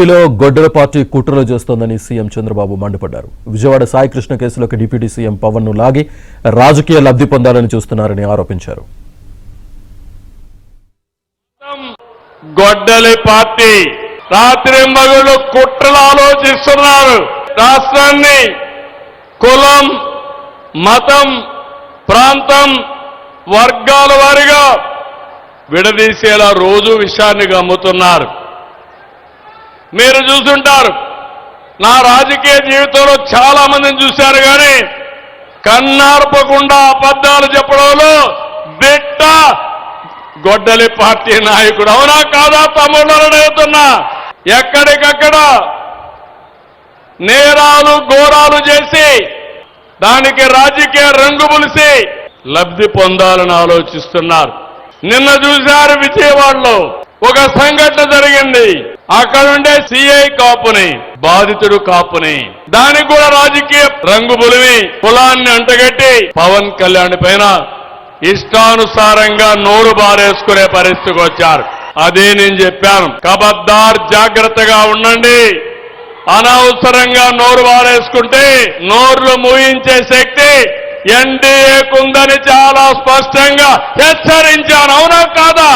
గొడ్డల party కుట్రలు చేస్తోందని CM Chandrababu మండిపడ్డారు. విజయవాడ సాయికృష్ణ కేసులోకి డిప్యూటీ సీఎం పవన్ ను లాగి రాజకీయ లబ్ధి పొందాలని చూస్తున్నారని ఆరోపించారు. గొడ్డలి పార్టీ రాత్రింబగళ్ళు కుట్రలు ఆలోచిస్తున్నారు. రాష్ట్రాన్ని కులం, మతం, ప్రాంతం, వర్గాల వారిగా విడదీసేలా రోజు విషయాన్ని గమ్ముతున్నారు. మీరు చూసుంటారు, నా రాజకీయ జీవితంలో చాలా మందిని చూశారు, కానీ కన్నార్పకుండా అబద్ధాలు చెప్పడంలో దిట్ట గొడ్డలి పార్టీ నాయకుడు. అవునా కాదా తమ్ముళ్ళని అడుగుతున్నా. ఎక్కడికక్కడ నేరాలు ఘోరాలు చేసి దానికి రాజకీయ రంగు పులిసి లబ్ధి పొందాలని ఆలోచిస్తున్నారు. నిన్న చూశారు విజయవాడలో ఒక సంఘటన జరిగింది. అక్కడుండే సిఐ కాపుని, బాధితుడు కాపుని, దానికి కూడా రాజకీయ రంగు పులివి కులాన్ని అంటగట్టి పవన్ కళ్యాణ్ పైన ఇష్టానుసారంగా నోరు బారేసుకునే పరిస్థితికి వచ్చారు. అదే నేను చెప్పాను, ఖబర్దార్ జాగ్రత్తగా ఉండండి. అనవసరంగా నోరు బారేసుకుంటే నోర్లు మూయించే శక్తి ఎన్డీఏకుందని చాలా స్పష్టంగా హెచ్చరించాను. అవునా కాదా?